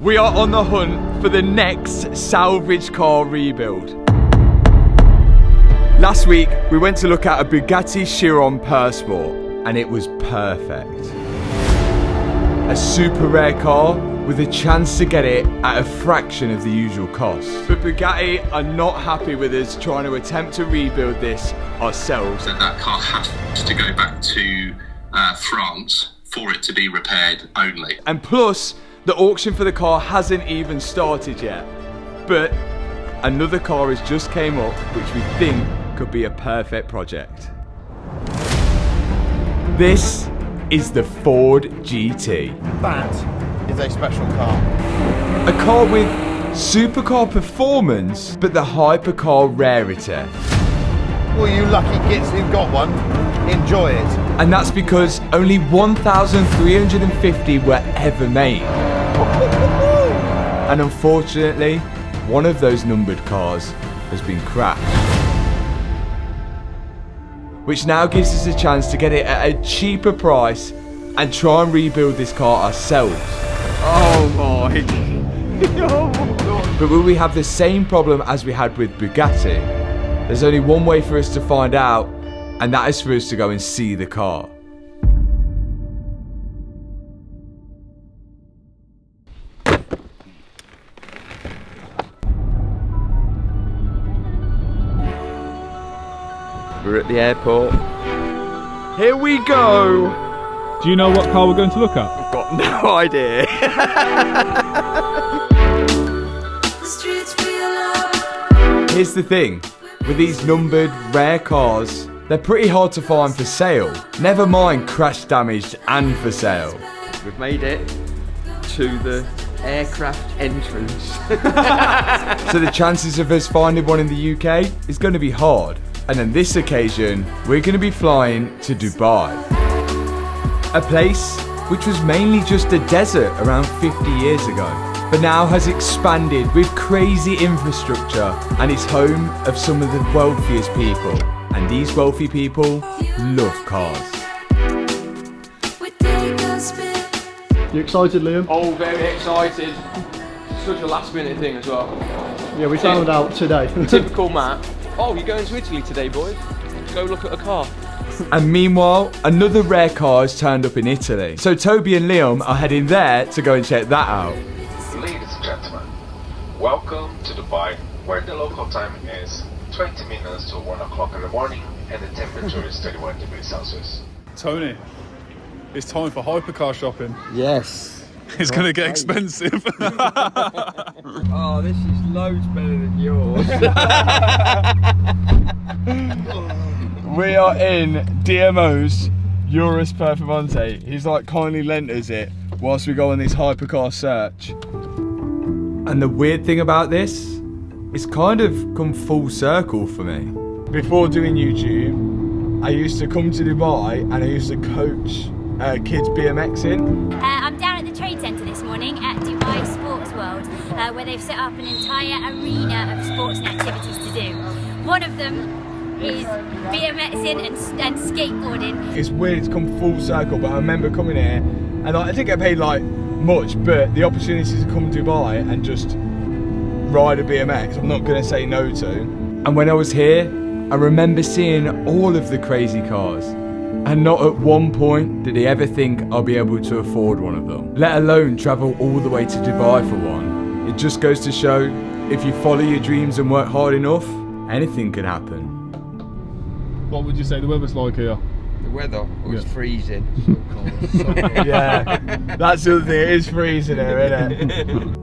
We are on the hunt for the next salvage car rebuild. Last week, we went to look at a Bugatti Chiron Pur Sport, and it was perfect. A super rare car with a chance to get it at a fraction of the usual cost. But Bugatti are not happy with us trying to attempt to rebuild this ourselves. That car has to go back to France for it to be repaired only. And plus, the auction for the car hasn't even started yet. But another car has just came up, which we think could be a perfect project. This is the Ford GT. That is a special car. A car with supercar performance, but the hypercar rarity. Well, you lucky gits who've got one, enjoy it. And that's because only 1,350 were ever made. And unfortunately, one of those numbered cars has been crashed. Which now gives us a chance to get it at a cheaper price and try and rebuild this car ourselves. Oh my. But will we have the same problem as we had with Bugatti? There's only one way for us to find out, and that is for us to go and see the car. We're at the airport. Here we go! Do you know what car we're going to look at? I've got no idea. Here's the thing, with these numbered rare cars, they're pretty hard to find for sale. Never mind crash damaged and for sale. We've made it to the aircraft entrance. So the chances of us finding one in the UK is going to be hard. And on this occasion, we're going to be flying to Dubai. A place which was mainly just a desert around 50 years ago, but now has expanded with crazy infrastructure and is home of some of the wealthiest people. And these wealthy people love cars. You excited, Liam? Oh, very excited. Such a last minute thing as well. Yeah, we found out today. Typical Matt. Oh, you're going to Italy today, boys? Go look at a car. And meanwhile, another rare car has turned up in Italy. So Toby and Liam are heading there to go and check that out. Ladies and gentlemen, welcome to Dubai, where the local time is 20 minutes to 1 o'clock in the morning and the temperature is 31 degrees Celsius. Tony, it's time for hypercar shopping. Yes. It's going to get expensive. Oh, this is loads better than yours. We are in DMO's Urus Performante. He's like kindly lent us it whilst we go on this hypercar search. And the weird thing about this, it's kind of come full circle for me. Before doing YouTube, I used to come to Dubai and I used to coach kids BMXing. I'm down at the trade centre this morning at Dubai Sports World, where they've set up an entire arena of sports and activities to do. One of them is BMXing and skateboarding. It's weird, it's come full circle, but I remember coming here and I didn't get paid like much, but the opportunity to come to Dubai and just ride a BMX, I'm not going to say no to. And when I was here, I remember seeing all of the crazy cars. And not at one point did he ever think I'll be able to afford one of them, let alone travel all the way to Dubai for one. It just goes to show, if you follow your dreams and work hard enough, anything can happen. What would you say the weather's like here? The weather was freezing. Yeah, that's the other thing, it is freezing here, isn't it?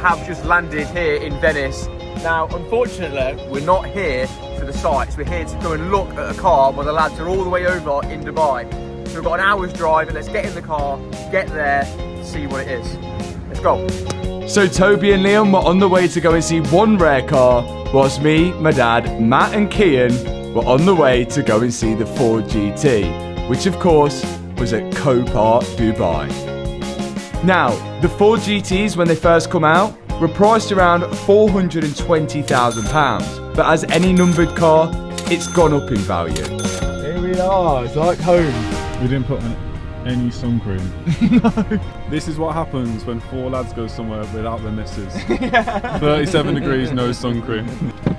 Have just landed here in Venice. Now, unfortunately, we're not here for the sights. We're here to go and look at a car while the lads are all the way over in Dubai. So we've got an hour's drive, and let's get in the car, get there, see what it is. Let's go. So Toby and Liam were on the way to go and see one rare car, whilst me, my dad, Matt and Kian were on the way to go and see the Ford GT, which of course was at Copart Dubai. Now, the Ford GTs, when they first come out, were priced around £420,000, but as any numbered car, it's gone up in value. we are. It's like home. We didn't put any sun cream. No. This is what happens when 4 lads go somewhere without their missus. 37 degrees, no sun cream.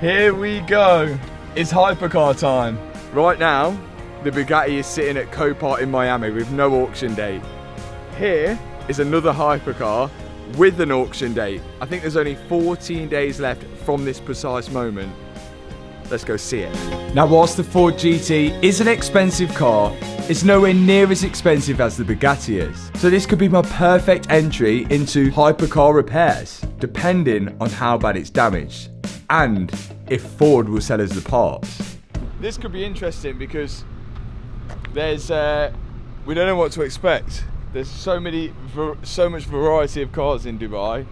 Here we go. It's hypercar time. Right now, the Bugatti is sitting at Copart in Miami with no auction date. Here is another hypercar with an auction date. I think there's only 14 days left from this precise moment. Let's go see it. Now, whilst the Ford GT is an expensive car, it's nowhere near as expensive as the Bugatti is. So this could be my perfect entry into hypercar repairs, depending on how bad it's damaged and if Ford will sell us the parts. This could be interesting because there's we don't know what to expect. There's so much variety of cars in Dubai,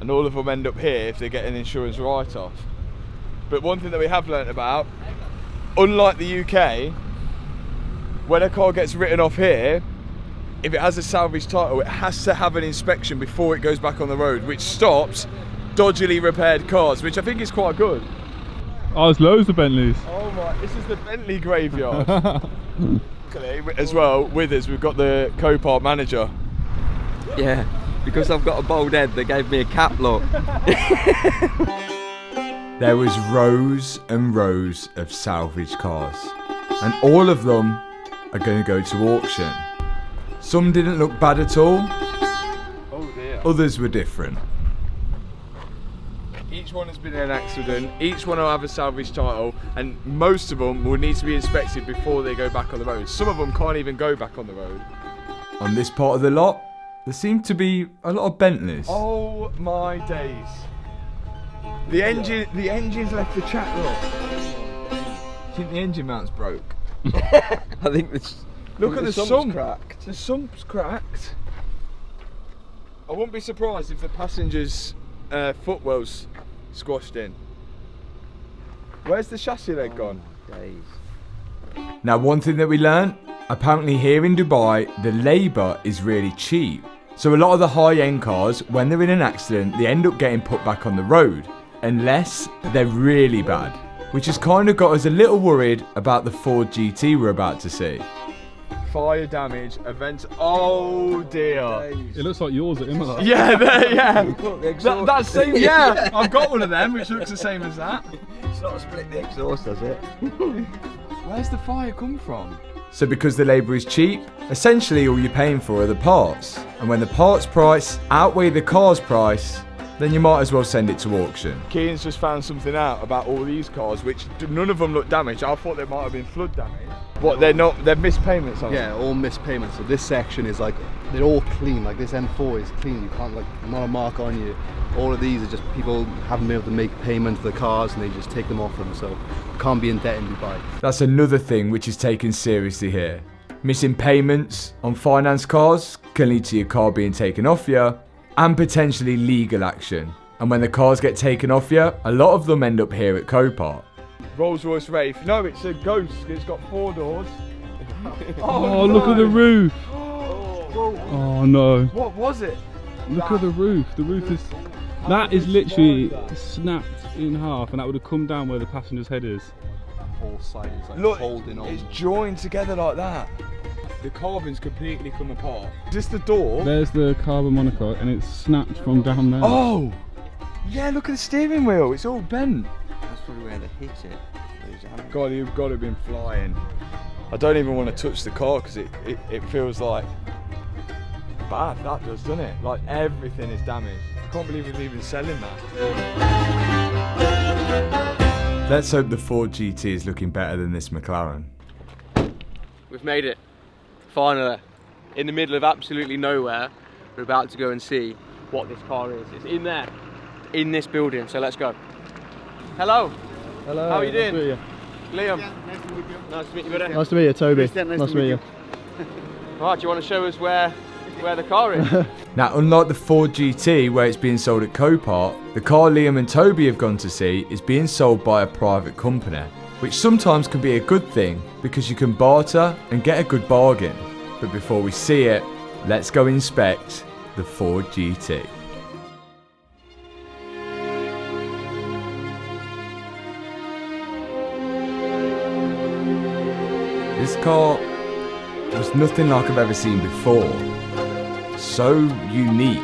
and all of them end up here if they get an insurance write-off. But one thing that we have learnt about, unlike the UK, when a car gets written off here, if it has a salvage title, it has to have an inspection before it goes back on the road, which stops dodgily repaired cars, which I think is quite good. Oh, there's loads of Bentleys. Oh my, this is the Bentley graveyard. As well, with us, we've got the Copart manager. Yeah, because I've got a bald head, they gave me a cap look. There was rows and rows of salvage cars, and all of them are going to go to auction. Some didn't look bad at all. Oh dear. Others were different. Each one has been in an accident, each one will have a salvage title, and most of them will need to be inspected before they go back on the road. Some of them can't even go back on the road. On this part of the lot, there seem to be a lot of Bentleys. Oh my days. The engine's left the track, look. Do you think the engine mount's broke? I think this. Look at the sump's sump. cracked. The sump's cracked. I wouldn't be surprised if the passenger's footwell's squashed in. Where's the chassis leg gone? Days. Now, one thing that we learned, apparently here in Dubai, the labour is really cheap. So a lot of the high-end cars, when they're in an accident, they end up getting put back on the road, unless they're really bad, which has kind of got us a little worried about the Ford GT we're about to see. Fire damage, events. Oh dear. It looks like yours at Imola. Yeah, that's same. Yeah, I've got one of them, which looks the same as that. It's not split the exhaust, does it? Where's the fire come from? So because the labour is cheap, essentially all you're paying for are the parts. And when the parts price outweigh the car's price, then you might as well send it to auction. Kean's just found something out about all these cars, which none of them look damaged. I thought they might have been flood damage. What, they're not, they're missed payments on Yeah, all missed payments. So this section is like, they're all clean. Like this M4 is clean. You can't, like, not a mark on you. All of these are just people haven't been able to make payment for the cars and they just take them off them. So you can't be in debt in Dubai. That's another thing which is taken seriously here. Missing payments on finance cars can lead to your car being taken off you and potentially legal action. And when the cars get taken off you, a lot of them end up here at Copart. Rolls Royce Wraith. No, it's a Ghost. It's got 4 doors. Oh, look at the roof. Oh no. What was it? Look at the roof. The roof is. That is literally snapped in half, and that would have come down where the passenger's head is. That whole side is like Look, holding on. it's joined together like that. The carbon's completely come apart. Just the door. There's the carbon monocoque, and it's snapped from down there. Oh! Yeah, look at the steering wheel. It's all bent. That's probably where they hit it. God, you've got to have been flying. I don't even want to touch the car because it feels like bad. That does, doesn't it? Like everything is damaged. I can't believe we're even selling that. Let's hope the Ford GT is looking better than this McLaren. We've made it. Finally. In the middle of absolutely nowhere. We're about to go and see what this car is. It's in there. In this building. So let's go. Hello. Hello. How are you doing? Nice to meet you. Liam. Nice to meet you. Nice to meet you, buddy. Nice to meet you, Toby. Nice to meet you. Right, do you want to show us where the car is? Now, unlike the Ford GT where it's being sold at Copart, the car Liam and Toby have gone to see is being sold by a private company, which sometimes can be a good thing because you can barter and get a good bargain. But before we see it, let's go inspect the Ford GT. This car was nothing like I've ever seen before. So unique.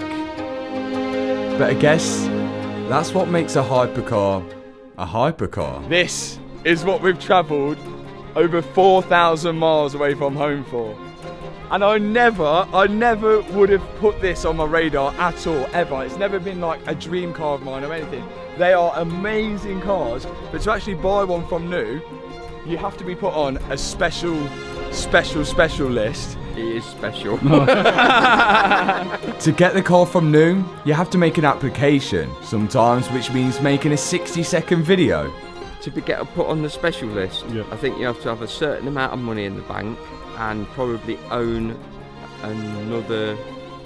But I guess that's what makes a hypercar a hypercar. This is what we've travelled over 4,000 miles away from home for. And I never would have put this on my radar at all, ever. It's never been like a dream car of mine or anything. They are amazing cars, but to actually buy one from new, you have to be put on a special list. It is special. To get the car from new, you have to make an application, sometimes which means making a 60-second video. To get put on the special list, Yeah. I think you have to have a certain amount of money in the bank and probably own another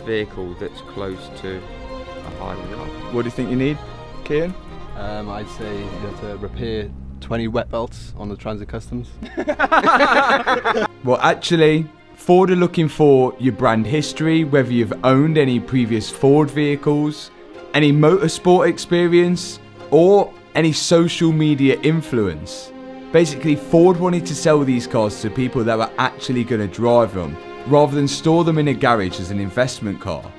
vehicle that's close to a hypercar. What do you think you need, Kian? I'd say you have to repair 20 wet belts on the Transit Customs. Well, actually, Ford are looking for your brand history, whether you've owned any previous Ford vehicles, any motorsport experience, or any social media influence. Basically, Ford wanted to sell these cars to people that were actually going to drive them, rather than store them in a garage as an investment car.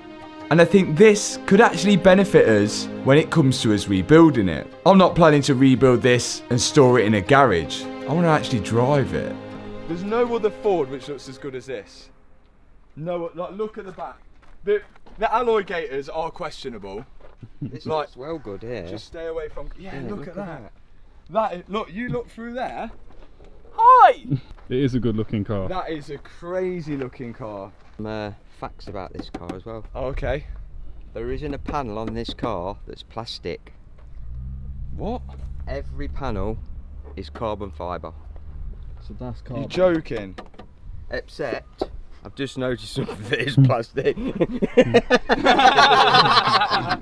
And I think this could actually benefit us when it comes to us rebuilding it. I'm not planning to rebuild this and store it in a garage. I want to actually drive it. There's no other Ford which looks as good as this. No, like, look at the back. The alloy gaiters are questionable. This looks well good here. Just stay away from. Yeah, Yeah, look at that. Look, you look through there. Hi! It is a good looking car. That is a crazy looking car. Facts about this car as well. Oh, okay. There isn't a panel on this car that's plastic. What? Every panel is carbon fibre. So that's You carbon. joking? Except, I've just noticed something that is plastic.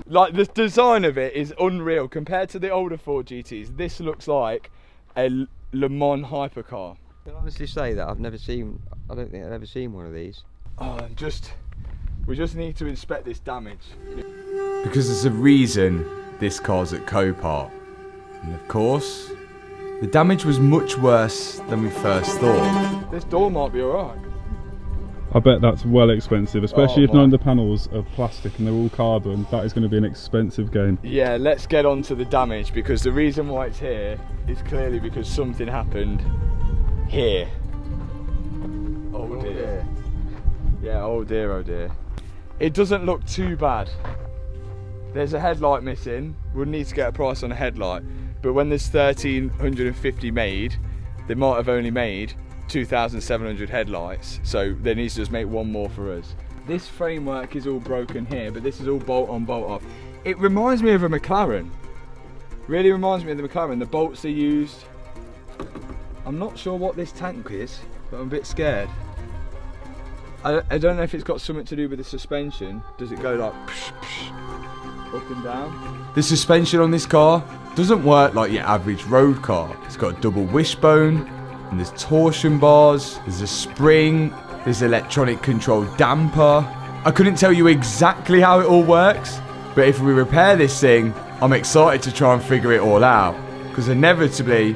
Like, the design of it is unreal compared to the older Ford GTs. This looks like a Le Mans hypercar. I can honestly say that I don't think I've ever seen one of these. Oh, we just need to inspect this damage. Because there's a reason this car's at Copart. And of course, the damage was much worse than we first thought. This door might be alright. I bet that's well expensive, especially Oh, if none of my. the panels are plastic and they're all carbon. That is going to be an expensive game. Yeah, let's get on to the damage, because the reason why it's here is clearly because something happened here. Oh dear. Yeah, oh dear, oh dear. It doesn't look too bad. There's a headlight missing. We'll need to get a price on a headlight. But when there's 1,350 made, they might have only made 2,700 headlights. So they need to just make one more for us. This framework is all broken here, but this is all bolt on, bolt off. It reminds me of a McLaren. Really reminds me of the McLaren. The bolts they used. I'm not sure what this tank is, but I'm a bit scared. I don't know if it's got something to do with the suspension. Does it go like psh, psh, up and down? The suspension on this car doesn't work like your average road car. It's got a double wishbone, and there's torsion bars, there's a spring, there's electronic control damper. I couldn't tell you exactly how it all works, but if we repair this thing, I'm excited to try and figure it all out, because inevitably,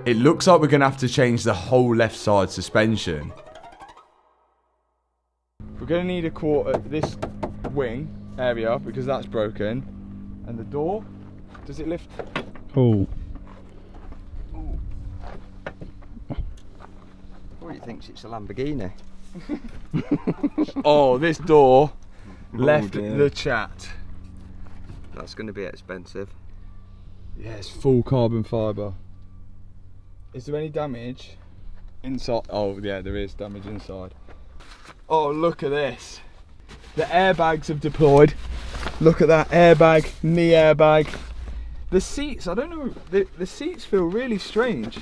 it looks like we're going to have to change the whole left side suspension. We're going to need a quarter this wing area because that's broken. And the door, does it lift? Oh, Or he thinks it's a Lamborghini. Oh, this door left dear. the chat. That's going to be expensive. Yeah, it's full carbon fibre. Is there any damage inside? Oh yeah, there is damage inside. Oh, look at this. The airbags have deployed. Look at that airbag, knee airbag. The seats, I don't know, the seats feel really strange.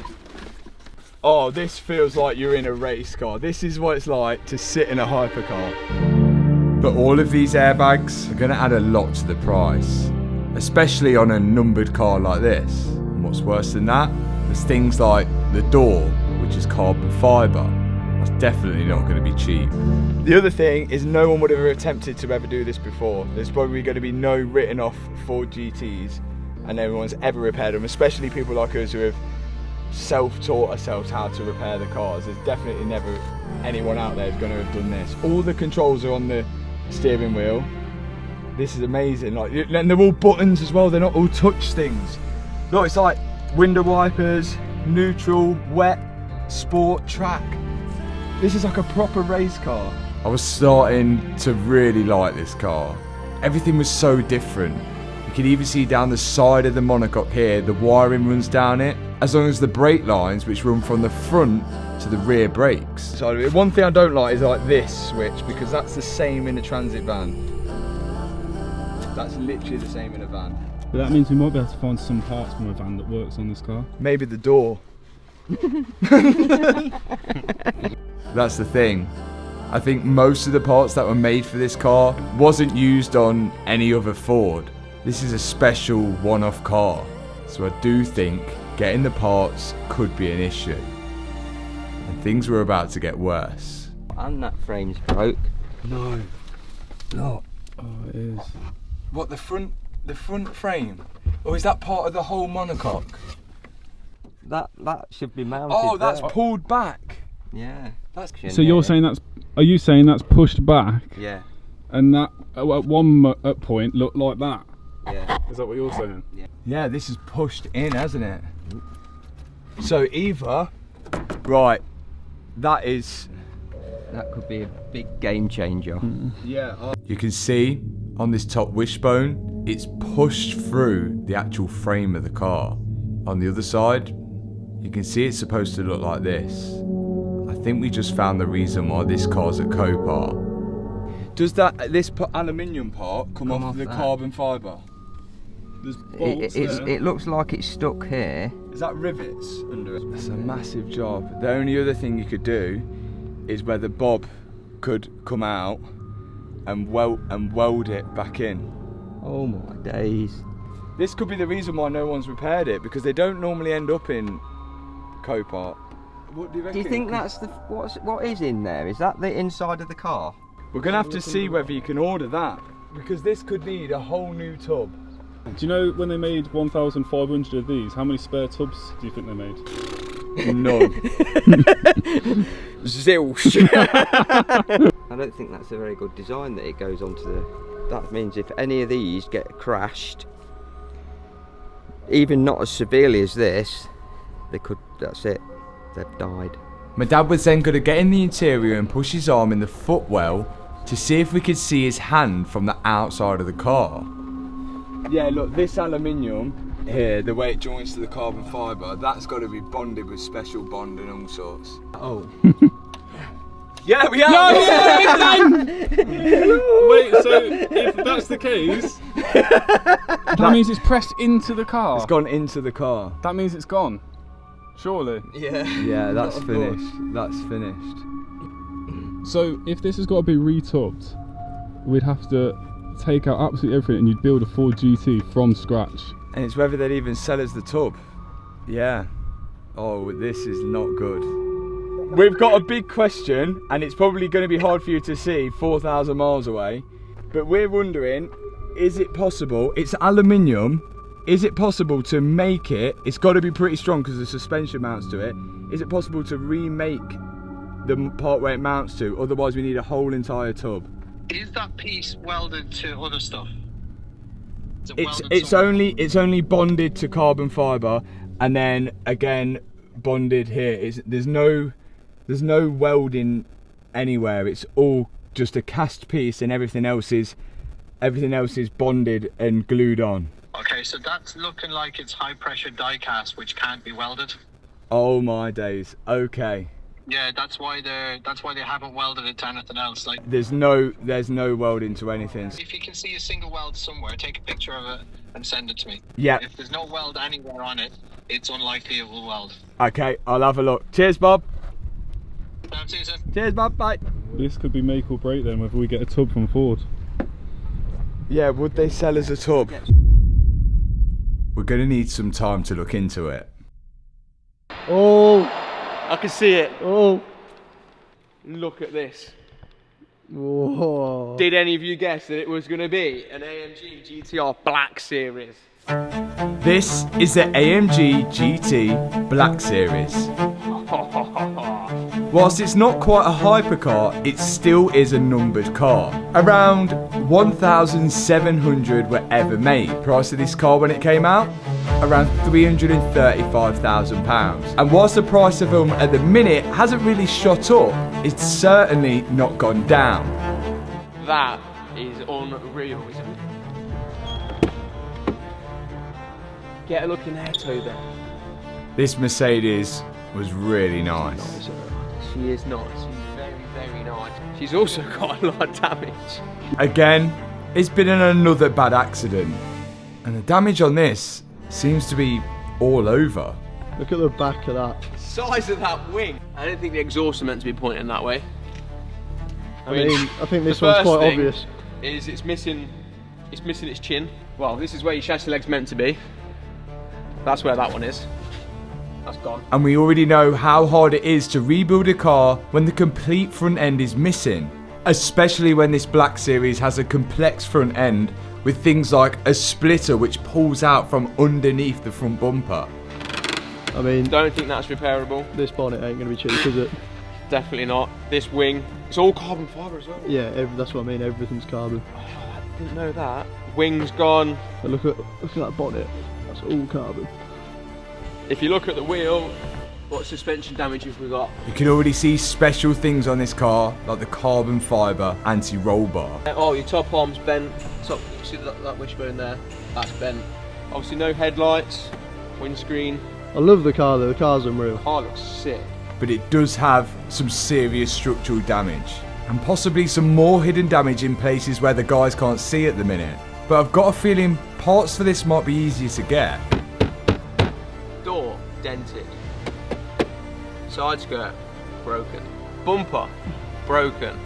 Oh, this feels like you're in a race car. This is what it's like to sit in a hypercar. But all of these airbags are going to add a lot to the price, especially on a numbered car like this. And what's worse than that, there's things like the door, which is carbon fibre. That's definitely not going to be cheap. The other thing is no one would have attempted to ever do this before. There's probably going to be no written off Ford GTs and everyone's ever repaired them, especially people like us who have self-taught ourselves how to repair the cars. There's definitely never anyone out there who's going to have done this. All the controls are on the steering wheel. This is amazing. Like, and they're all buttons as well. They're not all touch things. Look, it's like window wipers, neutral, wet, sport, track. This is like a proper race car. I was starting to really like this car. Everything was so different. You can even see down the side of the monocoque here, the wiring runs down it, as long as the brake lines, which run from the front to the rear brakes. So one thing I don't like is like this switch, because that's the same in a transit van. That's literally the same in a van. But that means we might be able to find some parts from a van that works on this car. Maybe the door. That's the thing. I think most of the parts that were made for this car wasn't used on any other Ford. This is a special one-off car. So I do think getting the parts could be an issue. And things were about to get worse. And that frame's broke. No. No. Oh, it is. What, the front frame? Or is that part of the whole monocoque? That should be mounted. Oh, that's there. pulled back. Yeah. That's. So you're saying that's? Are you saying that's pushed back? Yeah. And that at one point looked like that? Yeah. Is that what you're saying? Yeah. Yeah, this is pushed in, hasn't it? So either, right, that could be a big game changer. Yeah. You can see on this top wishbone, it's pushed through the actual frame of the car. On the other side, you can see it's supposed to look like this. I think we just found the reason why this car's at Copart. Does this aluminium part come off the carbon fibre? There's bolts It looks like it's stuck here. Is that rivets under it? That's a massive job. The only other thing you could do is whether Bob could come out and weld it back in. Oh my days. This could be the reason why no one's repaired it, because they don't normally end up in Copart. What do you reckon? Do you think that's what is in there? Is that the inside of the car? We're gonna have to see whether you can order that, because this could need a whole new tub. Do you know when they made 1,500 of these, how many spare tubs do you think they made? None. Zilch. I don't think that's a very good design that it goes onto the... That means if any of these get crashed, even not as severely as this, they could, that's it, they've died. My dad was then going to get in the interior and push his arm in the footwell to see if we could see his hand from the outside of the car. Yeah, look, this aluminium here, the way it joins to the carbon fibre, that's got to be bonded with special bond and all sorts. Oh. Yeah, we are! No, wait, so if that's the case, that means it's pressed into the car? It's gone into the car. That means it's gone? Surely? Yeah. Yeah, that's finished. That's finished. So if this has got to be retubbed, we'd have to take out absolutely everything and you'd build a Ford GT from scratch. And it's whether they'd even sell us the tub. Yeah. Oh, this is not good. We've got a big question, and it's probably going to be hard for you to see 4,000 miles away, but we're wondering, is it possible, it's aluminium, is it possible to make it, it's got to be pretty strong because the suspension mounts to it, is it possible to remake the part where it mounts to, otherwise we need a whole entire tub? Is that piece welded to other stuff? It's only bonded to carbon fibre, and then again bonded here. There's no welding anywhere. It's all just a cast piece, and everything else is bonded and glued on. Okay, so that's looking like it's high pressure die cast, which can't be welded. Oh my days. Okay. Yeah, that's why they haven't welded it to anything else. Like there's no welding to anything. If you can see a single weld somewhere, take a picture of it and send it to me. Yeah. If there's no weld anywhere on it, it's unlikely it will weld. Okay, I'll have a look. Cheers, Bob. See you soon. Cheers, Bob. Bye. This could be make or break then, whether we get a tub from Ford. Yeah, would they sell us a tub? We're gonna need some time to look into it. Oh, I can see it. Oh, look at this. Whoa. Did any of you guess that it was going to be an AMG GTR Black Series? This is the AMG GT Black Series. Whilst it's not quite a hypercar, it still is a numbered car. Around 1,700 were ever made. Price of this car when it came out? Around £335,000. And whilst the price of them at the minute hasn't really shot up, it's certainly not gone down. That is unreal, isn't it? Get a look in there, Toby. This Mercedes was really nice. She is nice. She's very, very nice. She's also got a lot of damage. Again, it's been in another bad accident. And the damage on this seems to be all over. Look at the back of that. Size of that wing. I don't think the exhaust are meant to be pointing that way. I mean, I think this one's quite obvious. It's missing its chin. Well, this is where your chassis leg's meant to be. That's where that one is. That's gone. And we already know how hard it is to rebuild a car when the complete front end is missing. Especially when this Black Series has a complex front end with things like a splitter which pulls out from underneath the front bumper. I mean, don't think that's repairable. This bonnet ain't going to be cheap, is it? Definitely not. This wing, it's all carbon fibre as well. Yeah, that's what I mean, everything's carbon. Oh, I didn't know that. Wing's gone. But look at that bonnet, that's all carbon. If you look at the wheel, what suspension damage have we got? You can already see special things on this car, like the carbon fibre anti-roll bar. Oh, your top arm's bent. Top, see that wishbone there? That's bent. Obviously no headlights, windscreen. I love the car though, the car's unreal. The car looks sick. But it does have some serious structural damage. And possibly some more hidden damage in places where the guys can't see at the minute. But I've got a feeling parts for this might be easier to get. Door, dented. Side skirt, broken. Bumper, broken.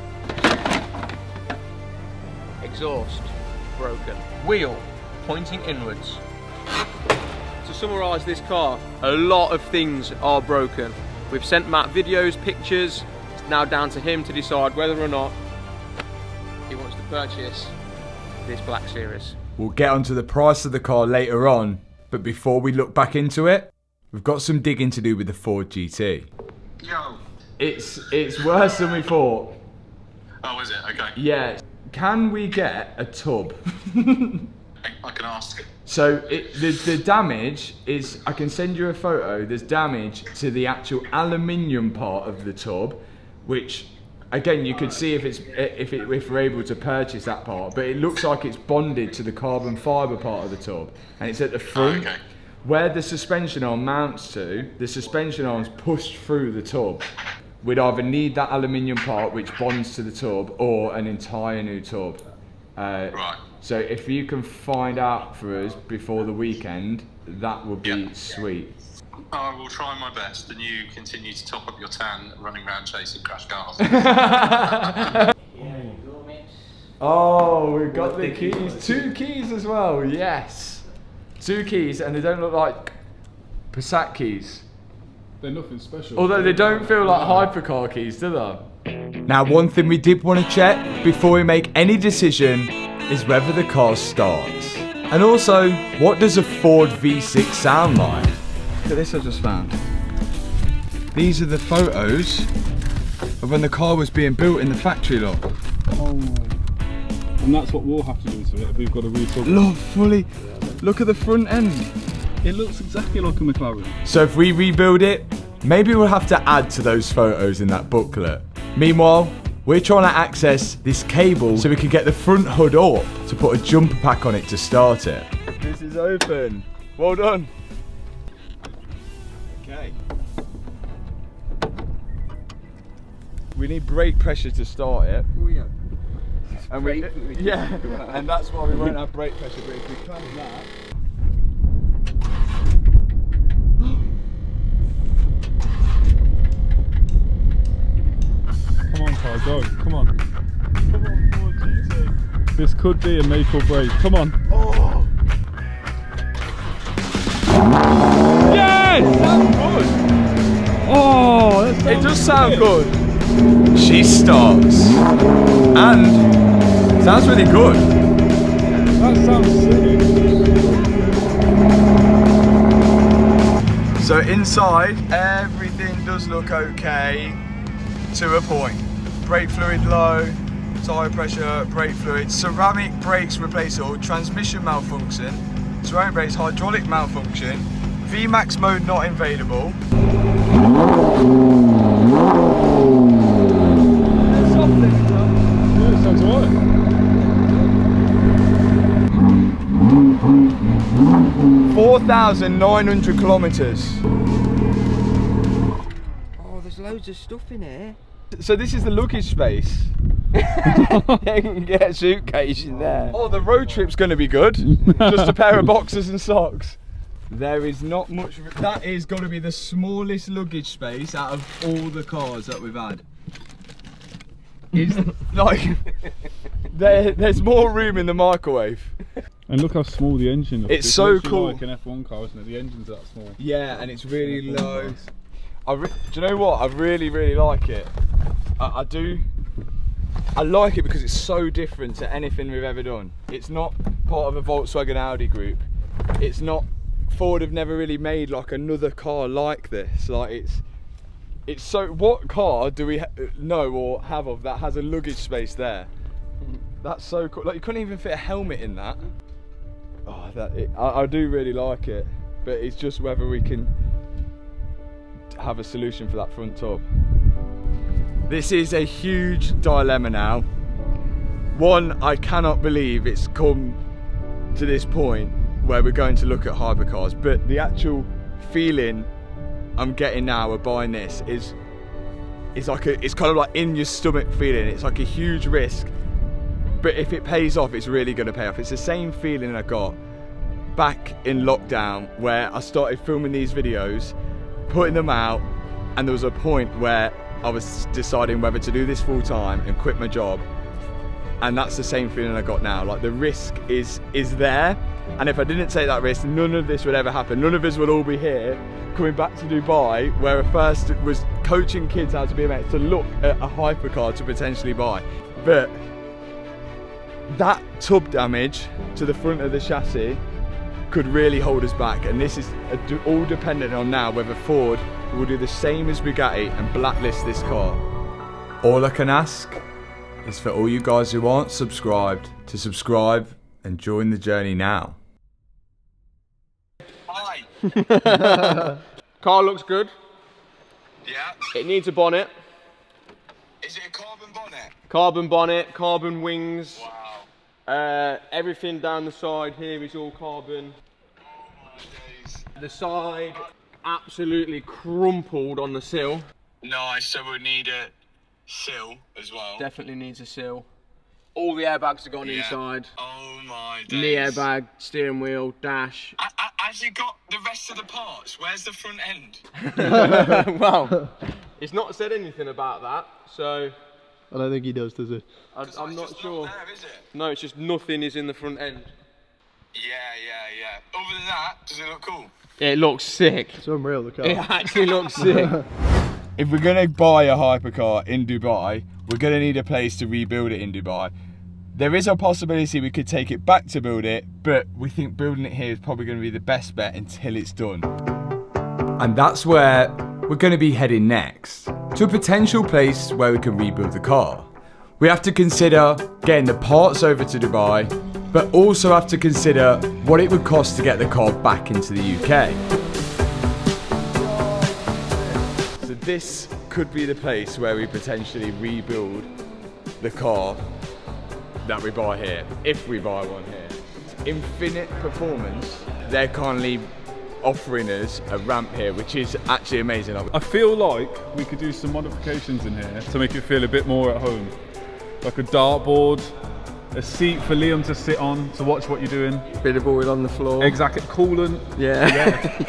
Exhaust, broken. Wheel, pointing inwards. To summarise this car, a lot of things are broken. We've sent Matt videos, pictures. It's now down to him to decide whether or not he wants to purchase this Black Series. We'll get onto the price of the car later on, but before we look back into it, we've got some digging to do with the Ford GT. Yo. It's worse than we thought. Oh, is it? Okay. Yeah. Can we get a tub? I can ask. So the damage is, I can send you a photo, there's damage to the actual aluminium part of the tub, which again you could see if we're able to purchase that part, but it looks like it's bonded to the carbon fibre part of the tub, and it's at the front. Okay. Where the suspension arm mounts to, the suspension arm's pushed through the tub. We'd either need that aluminium part which bonds to the tub or an entire new tub. Right. So if you can find out for us before the weekend, that would be sweet. I will try my best, and you continue to top up your tan running around chasing crash cars. Oh, we've got the keys. 2 keys as well, yes. 2 keys, and they don't look like Passat keys. They're nothing special. Although they don't feel like hypercar keys, do they? Now, one thing we did want to check before we make any decision is whether the car starts. And also, what does a Ford V6 sound like? Look at this I just found. These are the photos of when the car was being built in the factory lot. Oh. And that's what we'll have to do to it if we've got to resub. Look, fully. Look at the front end. It looks exactly like a McLaren. So if we rebuild it, maybe we'll have to add to those photos in that booklet. Meanwhile, we're trying to access this cable so we can get the front hood up to put a jumper pack on it to start it. This is open. Well done. Okay. We need brake pressure to start it. Oh yeah. And and that's why we won't have brake pressure, but if we clamp that. Come on, car, go. Come on. Come on, Ford GT. This could be a make or break. Come on. Oh. Yes! That's good. Oh, it does sound good. She starts. And sounds really good. That sounds sick. So inside, everything does look okay to a point. Brake fluid low, tyre pressure, brake fluid, ceramic brakes replaceable, transmission malfunction, ceramic brakes, hydraulic malfunction, VMAX mode not available. Yeah, sounds alright. 4,900 kilometers. Oh, there's loads of stuff in here. So this is the luggage space. You can get a suitcase in there. Oh, the road trip's going to be good. Just a pair of boxers and socks. There is not much. That is going to be the smallest luggage space out of all the cars that we've had. It's like there's more room in the microwave. And look how small the engine looks. It's so cool. Like an F1 car, isn't it? The engine's that small. Yeah, and it's really low. Do you know what? I really like it. I do. I like it because it's so different to anything we've ever done. It's not part of a Volkswagen Audi group. It's not. Ford have never really made like another car like this. Like it's so. What car do we know or have of that has a luggage space there? That's so cool. Like you couldn't even fit a helmet in that. Oh, I do really like it, but it's just whether we can have a solution for that front tub. This is a huge dilemma now. One, I cannot believe it's come to this point where we're going to look at hypercars, but the actual feeling I'm getting now of buying this is like it's kind of like in your stomach feeling. It's like a huge risk, but if it pays off, it's really going to pay off. It's the same feeling I got back in lockdown where I started filming these videos, putting them out, and there was a point where I was deciding whether to do this full time and quit my job. And that's the same feeling I got now. Like the risk is there, and if I didn't take that risk, none of this would ever happen. None of us would all be here coming back to Dubai, where I first was coaching kids how to be a mate, to look at a hypercar to potentially buy. But that tub damage to the front of the chassis could really hold us back, and this is all dependent on now whether Ford will do the same as Bugatti and blacklist this car. All I can ask is for all you guys who aren't subscribed to subscribe and join the journey now. Hi. Car looks good. Yeah. It needs a bonnet. Is it a carbon bonnet? Carbon bonnet, carbon wings. Wow. Everything down the side here is all carbon. Oh my days. The side absolutely crumpled on the sill. Nice, so we'll need a sill as well. Definitely needs a sill. All the airbags are gone inside. Oh my days. Knee airbag, steering wheel, dash. Has you got the rest of the parts? Where's the front end? Well, it's not said anything about that, so I don't think he does it? I'm not sure. Not there, is it? No, it's just nothing is in the front end. Yeah. Other than that, does it look cool? It looks sick. It's unreal, the car. It actually looks sick. If we're going to buy a hypercar in Dubai, we're going to need a place to rebuild it in Dubai. There is a possibility we could take it back to build it, but we think building it here is probably going to be the best bet until it's done. And that's where we're going to be heading next, to a potential place where we can rebuild the car. We have to consider getting the parts over to Dubai, but also have to consider what it would cost to get the car back into the UK. So this could be the place where we potentially rebuild the car that we buy here, if we buy one here. Infinite Performance, they're kindly offering us a ramp here, which is actually amazing. I feel like we could do some modifications in here to make it feel a bit more at home. Like a dartboard, a seat for Liam to sit on to watch what you're doing. Bit of oil on the floor. Exactly, coolant. Yeah.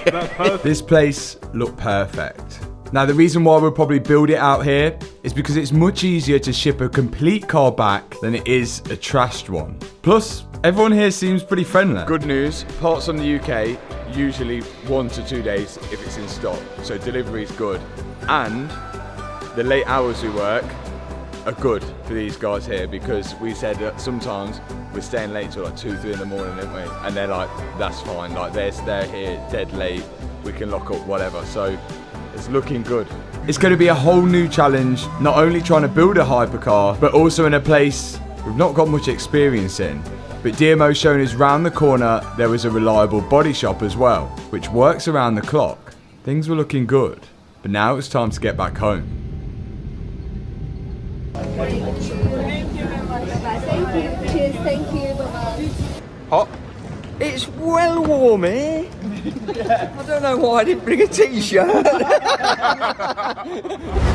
That's perfect. This place looked perfect. Now the reason why we'll probably build it out here is because it's much easier to ship a complete car back than it is a trashed one. Plus, everyone here seems pretty friendly. Good news, parts from the UK, usually 1 to 2 days if it's in stock, so delivery is good. And the late hours we work, are good for these guys here, because we said that sometimes we're staying late till like 2, 3 in the morning, didn't we? And they're like, that's fine, like they're here dead late, we can lock up, whatever. So it's looking good. It's going to be a whole new challenge, not only trying to build a hypercar, but also in a place we've not got much experience in. But DMO's shown us round the corner there was a reliable body shop as well, which works around the clock. Things were looking good, but now it's time to get back home. Thank you very much. Thank you. Cheers. Thank you. Bye-bye. Hot? It's well warm here. I don't know why I didn't bring a t-shirt.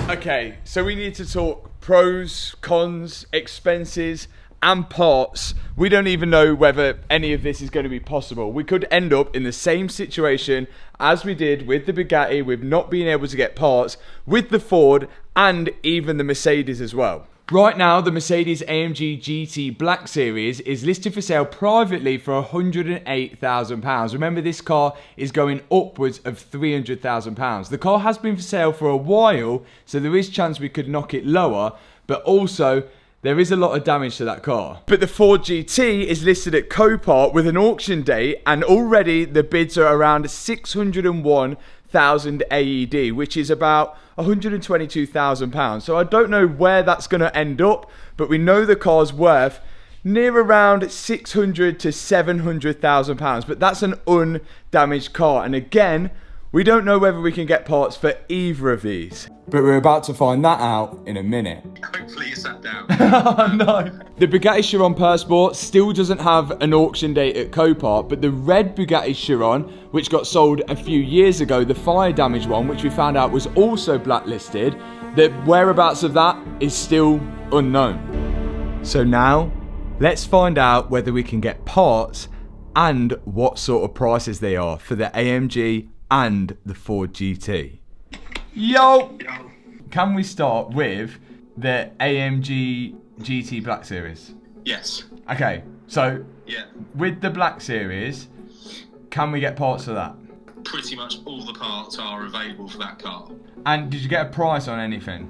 Okay, so we need to talk pros, cons, expenses, and parts. We don't even know whether any of this is going to be possible. We could end up in the same situation as we did with the Bugatti, with not being able to get parts, with the Ford, and even the Mercedes as well. Right now, the Mercedes AMG GT Black Series is listed for sale privately for £108,000. Remember, this car is going upwards of £300,000. The car has been for sale for a while, so there is chance we could knock it lower, but also there is a lot of damage to that car. But the Ford GT is listed at Copart with an auction date, and already the bids are around 601,000 AED, which is about £122,000. So I don't know where that's going to end up, but we know the car's worth near around £600,000 to £700,000. But that's an undamaged car, and again, we don't know whether we can get parts for either of these. But we're about to find that out in a minute. Hopefully you sat down. Oh no. The Bugatti Chiron Pur Sport still doesn't have an auction date at Copart, but the red Bugatti Chiron, which got sold a few years ago, the fire damage one, which we found out was also blacklisted, the whereabouts of that is still unknown. So now, let's find out whether we can get parts and what sort of prices they are for the AMG and the Ford GT. Yo! Can we start with the AMG GT Black Series? Yes. Okay, so Yeah. with the Black Series, can we get parts for that? Pretty much all the parts are available for that car. And did you get a price on anything?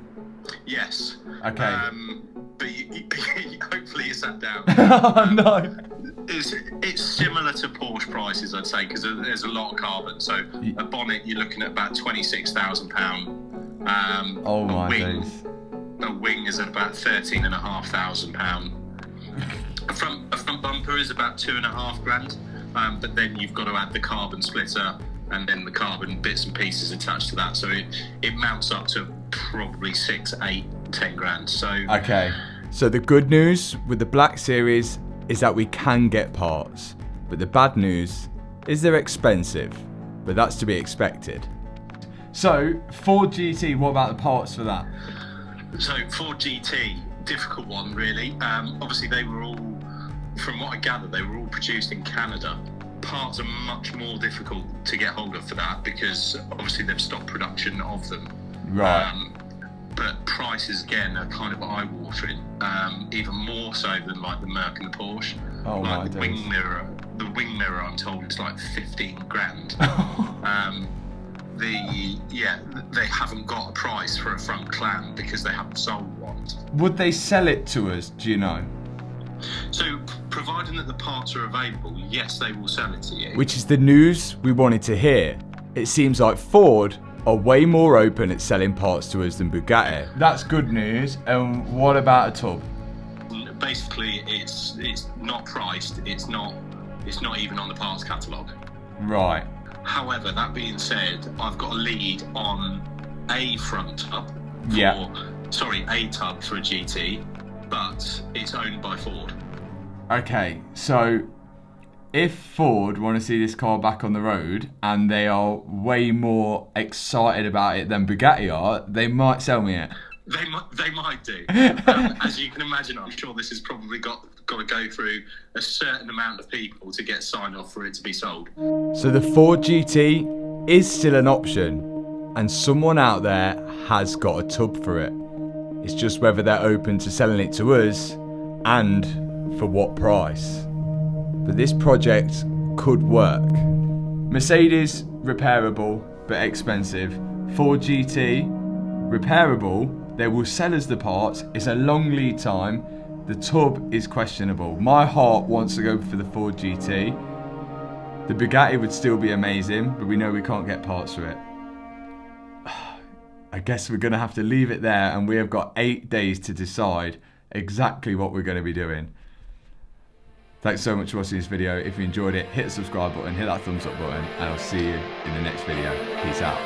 Yes. Okay. But hopefully you sat down. Oh no. It's similar to Porsche prices, I'd say, because there's a lot of carbon. So a bonnet, you're looking at about £26,000. Oh my days. days. A wing is about £13,500. A front bumper is about £2,500. But then you've got to add the carbon splitter and then the carbon bits and pieces attached to that. So it mounts up to probably 6, 8, 10 grand. So Okay, so the good news with the Black Series is that we can get parts, but the bad news is they're expensive, but that's to be expected. So Ford GT, what about the parts for that? So Ford GT, difficult one really. Obviously they were all, from what I gather, they were all produced in Canada. Parts are much more difficult to get hold of for that because obviously they've stopped production of them. Right. But prices again are kind of eye-watering, even more so than like the Merc and the Porsche. Oh my like the days. wing mirror, I'm told, is like 15 grand. They haven't got a price for a front clam because they haven't sold one. Would they sell it to us, do you know? So, providing that the parts are available, yes, they will sell it to you. Which is the news we wanted to hear. It seems like Ford are way more open at selling parts to us than Bugatti. That's good news. And what about a tub? Basically, it's not priced. It's not even on the parts catalogue. Right. However, that being said, I've got a lead on a front tub. Yeah. A tub for a GT, but it's owned by Ford. Okay, so if Ford want to see this car back on the road and they are way more excited about it than Bugatti are, they might sell me it. They might do. As you can imagine, I'm sure this has probably got to go through a certain amount of people to get signed off for it to be sold. So the Ford GT is still an option, and someone out there has got a tub for it. It's just whether they're open to selling it to us and for what price. But this project could work. Mercedes, repairable but expensive. Ford GT, repairable They will sell us the parts. It's a long lead time. The tub is questionable. My heart wants to go for the Ford GT. The Bugatti would still be amazing, but we know we can't get parts for it. I guess we're going to have to leave it there, and we have got 8 days to decide exactly what we're going to be doing. Thanks so much for watching this video. If you enjoyed it, hit the subscribe button, hit that thumbs up button, and I'll see you in the next video. Peace out.